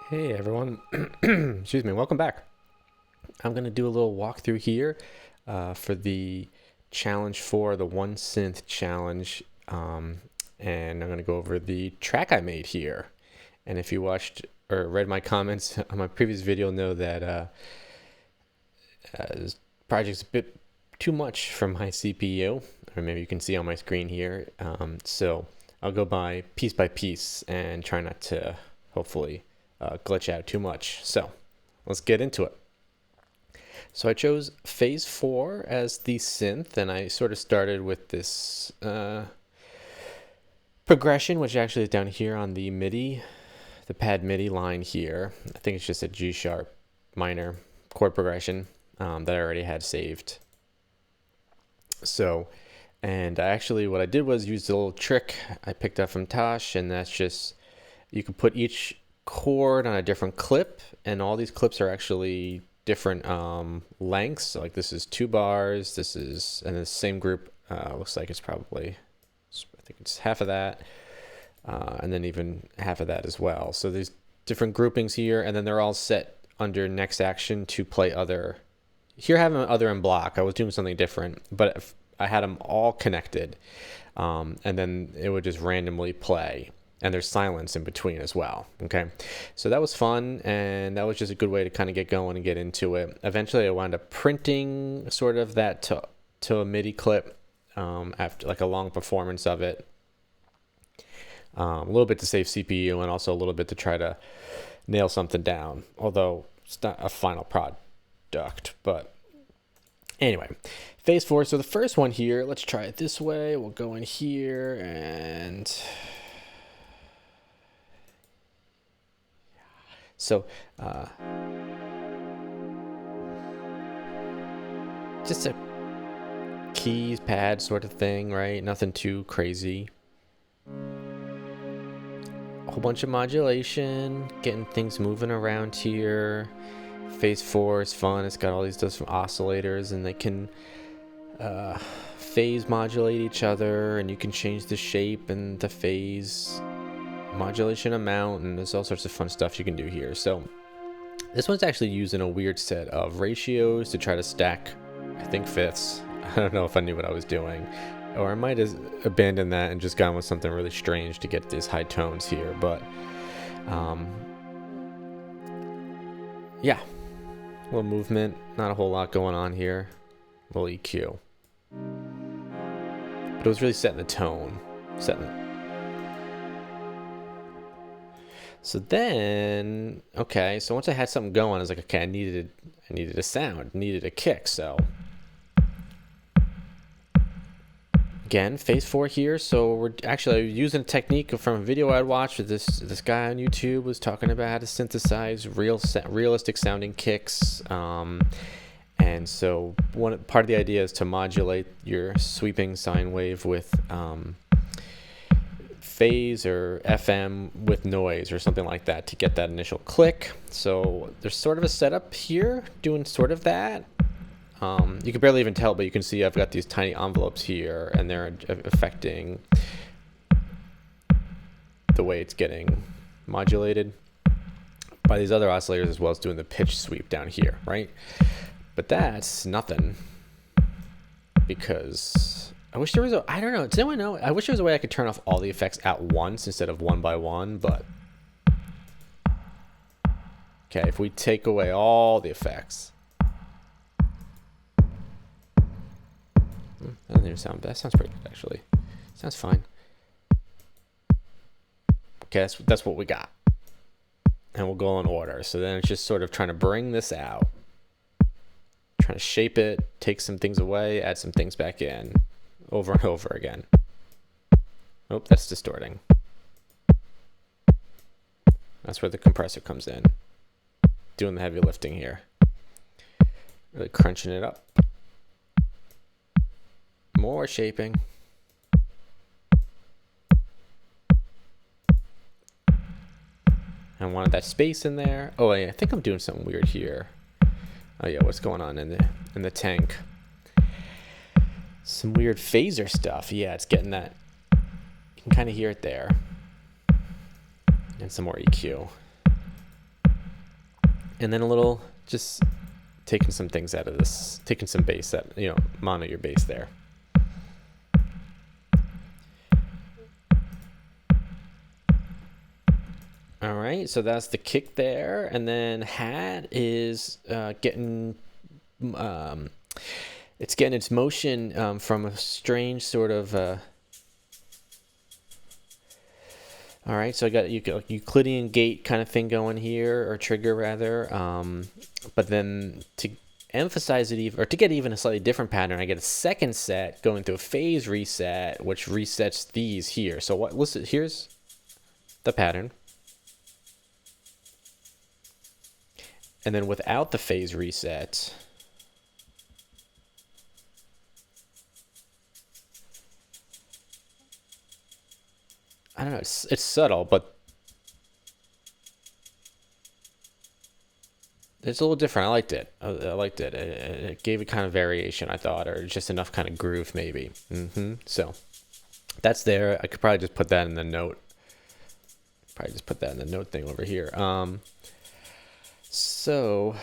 Hey everyone, excuse me, welcome back. I'm going to do a little walkthrough here for the challenge for the one synth challenge, and I'm going to go over the track I made here. And if you watched or read my comments on my previous video, know that this project's a bit too much for my CPU, or maybe you can see on my screen here. So I'll go by piece and try not to hopefully glitch out too much. So let's get into it. So I chose phase 4 as the synth, and I sort of started with this progression, which actually is down here on the MIDI, the pad MIDI line here. I think it's just a G sharp minor chord progression that I already had saved. So, and what I did was use a little trick I picked up from Tosh, and that's just, you can put each chord on a different clip, and all these clips are actually different lengths. So like this is 2 bars, this is, and the same group looks like it's probably, I think it's half of that, and then even half of that as well. So there's different groupings here, and then they're all set under next action to play other. Here I have them other in block. I was doing something different, but if I had them all connected, and then it would just randomly play. And there's silence in between as well. Okay, so that was fun, and that was just a good way to kind of get going and get into it. Eventually I wound up printing sort of that to a MIDI clip after like a long performance of it, a little bit to save CPU and also a little bit to try to nail something down, although it's not a final product. But anyway, phase 4. So the first one here, let's try it this way. We'll go in here and so just a keys pad sort of thing, right? Nothing too crazy. A whole bunch of modulation, getting things moving around here. Phase 4 is fun. It's got all these different oscillators, and they can phase modulate each other, and you can change the shape and the phase modulation amount, and there's all sorts of fun stuff you can do here. So this one's actually using a weird set of ratios to try to stack, I think, fifths. I don't know if I knew what I was doing, or I might have abandoned that and just gone with something really strange to get these high tones here. But yeah, a little movement, not a whole lot going on here. A little EQ, but it was really setting the tone, So then, okay, so once I had something going, I was like, okay, I needed a sound, needed a kick. So again, phase 4 here. So we're actually using a technique from a video I'd watched. This guy on YouTube was talking about how to synthesize realistic sounding kicks. And so one part of the idea is to modulate your sweeping sine wave with phase or FM with noise or something like that to get that initial click. So there's sort of a setup here doing sort of that. You can barely even tell, but you can see I've got these tiny envelopes here, and they're affecting the way it's getting modulated by these other oscillators, as well as doing the pitch sweep down here, right? But that's nothing, because I wish there was I don't know, does anyone know? I wish there was a way I could turn off all the effects at once instead of one by one, but okay, if we take away all the effects, that doesn't even sound bad. That sounds pretty good, actually. Sounds fine. Okay, that's what we got. And we'll go in order. So then it's just sort of trying to bring this out, trying to shape it, take some things away, add some things back in, over and over again. Oh, that's distorting. That's where the compressor comes in, doing the heavy lifting here, really crunching it up. More shaping. I wanted that space in there. Oh, yeah, I think I'm doing something weird here. Oh yeah, what's going on in the tank? Some weird phaser stuff. Yeah, it's getting that. You can kind of hear it there. And some more EQ. And then a little, just taking some things out of this, taking some bass that, you know, mono your bass there. All right, so that's the kick there. And then hat is getting, it's getting its motion from a strange sort of, all right, so I got Euclidean gate kind of thing going here, or trigger rather. But then to emphasize it even, or to get even a slightly different pattern, I get a second set going through a phase reset, which resets these here. So what? Listen, here's the pattern. And then without the phase reset, I don't know, it's subtle, but it's a little different. I liked it. I liked it. It gave it kind of variation, I thought, or just enough kind of groove maybe. So that's there. I could probably just put that in the note. Probably just put that in the note thing over here. So,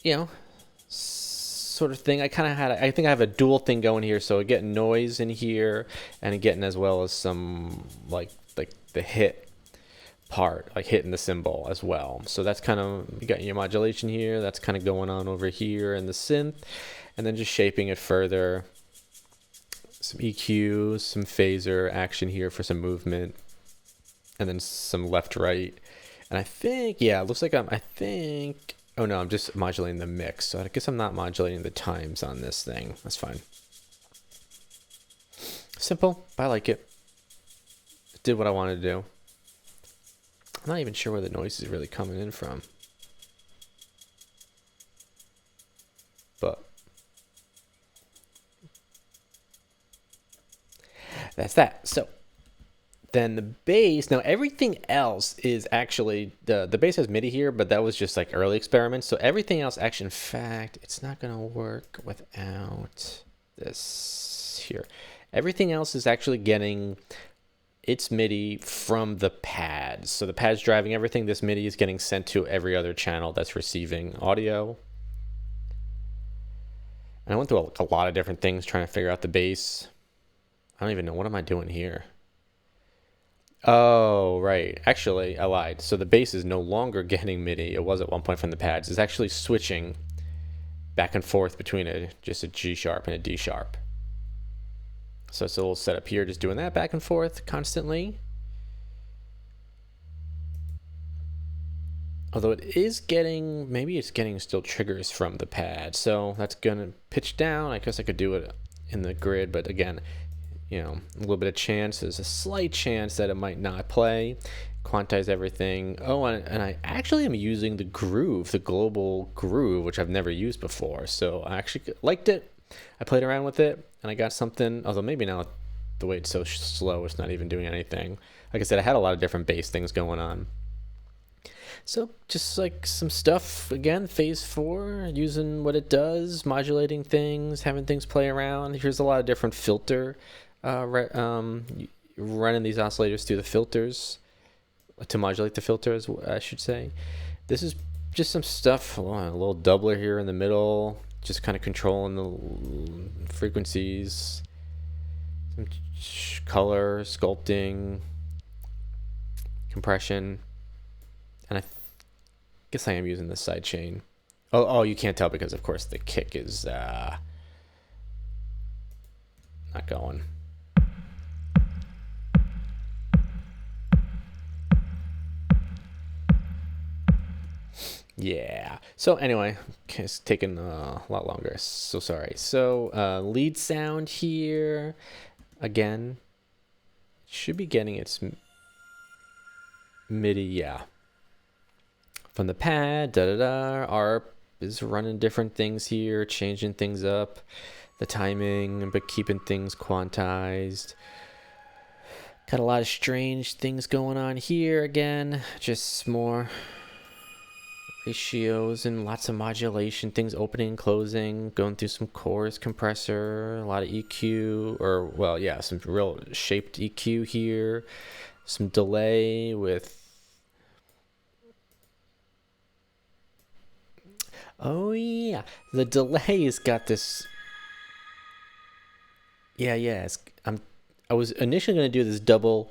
you know, sort of thing. I kind of had, I think I have a dual thing going here. So I get noise in here and getting as well as some like the hit part, like hitting the cymbal as well. So that's kind of, you got your modulation here. That's kind of going on over here in the synth, and then just shaping it further. Some EQ, some phaser action here for some movement, and then some left right. And I think, yeah, it looks like I think, oh no, I'm just modulating the mix. So I guess I'm not modulating the times on this thing. That's fine. Simple, but I like it. It did what I wanted to do. I'm not even sure where the noise is really coming in from. But that's that. So then the bass, now everything else is actually, the bass has MIDI here, but that was just like early experiments. So everything else actually, in fact, it's not going to work without this here. Everything else is actually getting its MIDI from the pads. So the pad's driving everything. This MIDI is getting sent to every other channel that's receiving audio. And I went through a lot of different things trying to figure out the bass. I don't even know, what am I doing here? Oh, right. Actually, I lied. So the bass is no longer getting MIDI. It was at one point from the pads. It's actually switching back and forth between just a G sharp and a D sharp. So it's a little setup here, just doing that back and forth constantly. Although it is getting, maybe it's getting still triggers from the pad. So that's going to pitch down. I guess I could do it in the grid, but again, you know, a little bit of chance. There's a slight chance that it might not play. Quantize everything. Oh, and I actually am using the groove, the global groove, which I've never used before. So I actually liked it. I played around with it, and I got something, although maybe now the way it's so slow, it's not even doing anything. Like I said, I had a lot of different bass things going on. So just like some stuff, again, phase 4, using what it does, modulating things, having things play around. Here's a lot of different filter, running these oscillators through the filters to modulate the filters, I should say. This is just some stuff, a little doubler here in the middle, just kind of controlling the frequencies, some color, sculpting, compression, and I guess I am using the side chain. Oh, you can't tell because of course the kick is not going. Yeah. So anyway, it's taken a lot longer. So sorry. So lead sound here, again, should be getting its MIDI, yeah, from the pad. ARP is running different things here, changing things up, the timing, but keeping things quantized. Got a lot of strange things going on here again, just more ratios and lots of modulation, things opening and closing, going through some chorus compressor, a lot of EQ, or well, yeah, some real shaped EQ here, some delay with Oh yeah, the delay's got this. Yeah. I was initially gonna do this double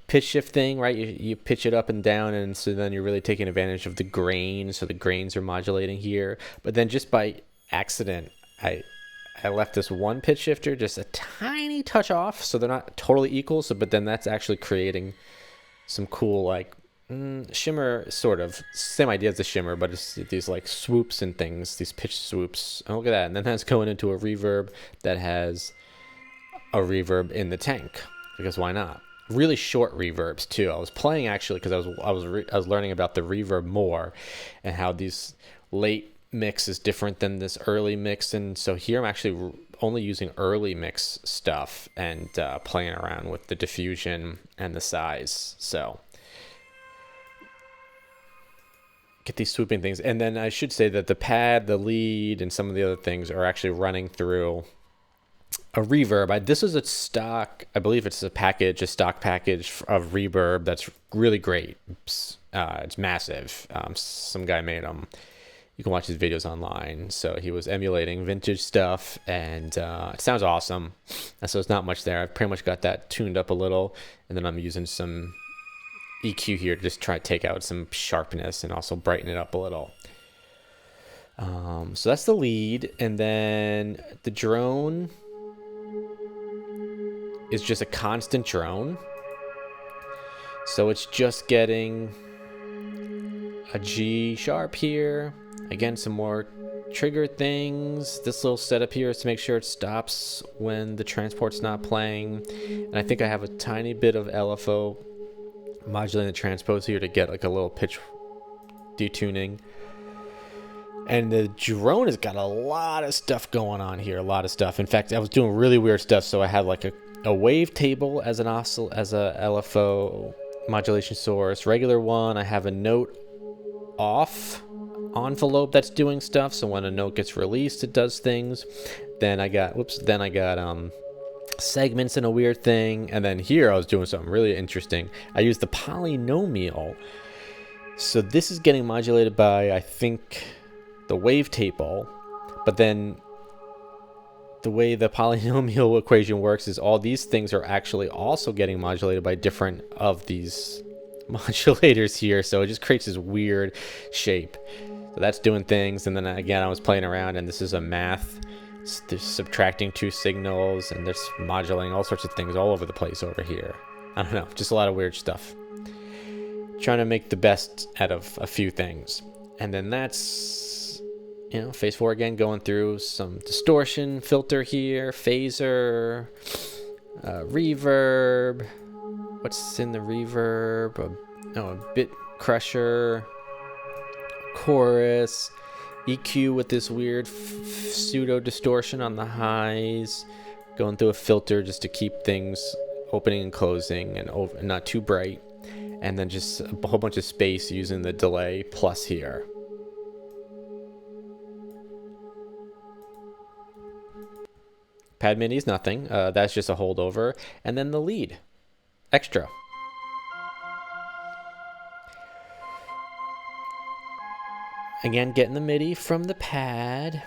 pitch shift thing, right? You pitch it up and down, and so then you're really taking advantage of the grain. So the grains are modulating here, but then just by accident, I left this one pitch shifter just a tiny touch off, so they're not totally equal. So, but then that's actually creating some cool like shimmer, sort of same idea as the shimmer, but it's these like swoops and things, these pitch swoops. Oh, look at that! And then that's going into a reverb that has a reverb in the tank, because why not? Really short reverbs too. I was playing actually because I was learning about the reverb more, and how these late mix is different than this early mix, and so here I'm actually only using early mix stuff and playing around with the diffusion and the size. So get these swooping things, and then I should say that the pad, the lead, and some of the other things are actually running through a reverb. This is a stock, I believe it's a stock package of reverb that's really great. It's massive. Some guy made them. You can watch his videos online. So he was emulating vintage stuff, and it sounds awesome. And so it's not much there. I've pretty much got that tuned up a little, and then I'm using some EQ here to just try to take out some sharpness and also brighten it up a little. So that's the lead, and then the drone is just a constant drone. So it's just getting a G sharp here. Again, some more trigger things. This little setup here is to make sure it stops when the transport's not playing. And I think I have a tiny bit of LFO modulating the transpose here to get like a little pitch detuning. And the drone has got a lot of stuff going on here, a lot of stuff. In fact, I was doing really weird stuff, so I had like a wave table as an as a LFO modulation source, regular one. I have a note off envelope that's doing stuff, so when a note gets released, it does things. Then I got segments in a weird thing, and then here I was doing something really interesting. I used the polynomial. So this is getting modulated by, I think, the wave table, but then the way the polynomial equation works is all these things are actually also getting modulated by different of these modulators here, so it just creates this weird shape. So that's doing things, and then again I was playing around, and this is a math. There's subtracting two signals, and there's modulating all sorts of things all over the place over here. I don't know, just a lot of weird stuff. Trying to make the best out of a few things. And then that's, phase 4 again, going through some distortion filter here, phaser, reverb. What's in the reverb? A bit crusher, chorus, EQ with this weird pseudo distortion on the highs, going through a filter just to keep things opening and closing and not too bright, and then just a whole bunch of space using the delay plus here. Pad MIDI is nothing. That's just a holdover, and then the lead extra. Again, getting the MIDI from the pad.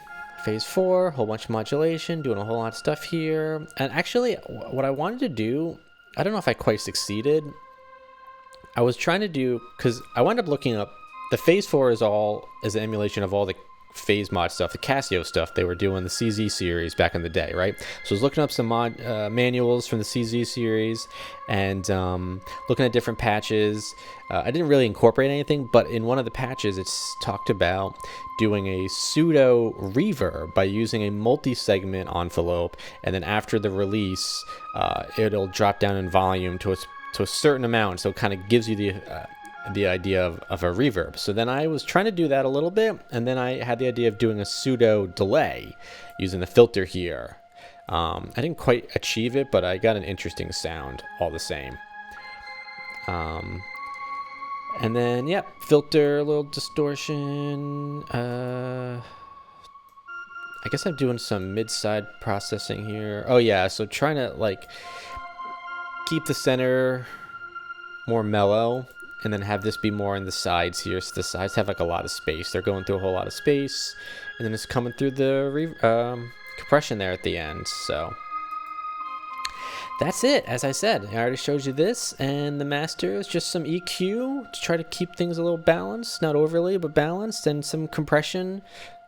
Phase 4, whole bunch of modulation, doing a whole lot of stuff here. And actually, what I wanted to do, I don't know if I quite succeeded. I was trying to do, because I wound up looking up, the Phase 4 is an emulation of all the phase mod stuff, the Casio stuff they were doing, the CZ series back in the day, right? So I was looking up some manuals from the CZ series, and looking at different patches. I didn't really incorporate anything, but in one of the patches it's talked about doing a pseudo reverb by using a multi-segment envelope, and then after the release it'll drop down in volume to a certain amount, so it kind of gives you the idea of a reverb. So then I was trying to do that a little bit, and then I had the idea of doing a pseudo delay using the filter here. I didn't quite achieve it, but I got an interesting sound all the same. And then filter, a little distortion. I guess I'm doing some mid-side processing here. Oh yeah, so trying to like keep the center more mellow, and then have this be more on the sides here. So the sides have like a lot of space. They're going through a whole lot of space, and then it's coming through the compression there at the end. So that's it. As I said, I already showed you this, and the master is just some EQ to try to keep things a little balanced, not overly, but balanced, and some compression,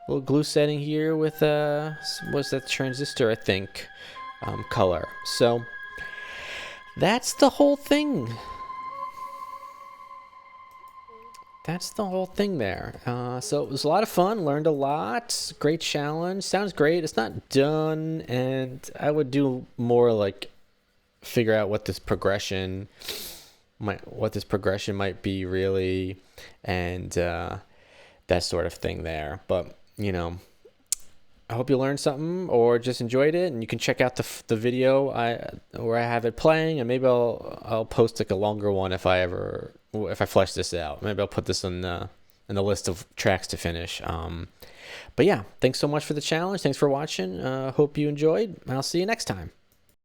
a little glue setting here with what's that, transistor, I think, color. So that's the whole thing. That's the whole thing there. So it was a lot of fun, learned a lot, great challenge, sounds great. It's not done, and I would do more like figure out what this progression might be really, and that sort of thing there. But you know, I hope you learned something or just enjoyed it, and you can check out the video where I have it playing, and maybe I'll post like a longer one if I flesh this out. Maybe I'll put this in the list of tracks to finish. But yeah, thanks so much for the challenge. Thanks for watching. Hope you enjoyed. I'll see you next time.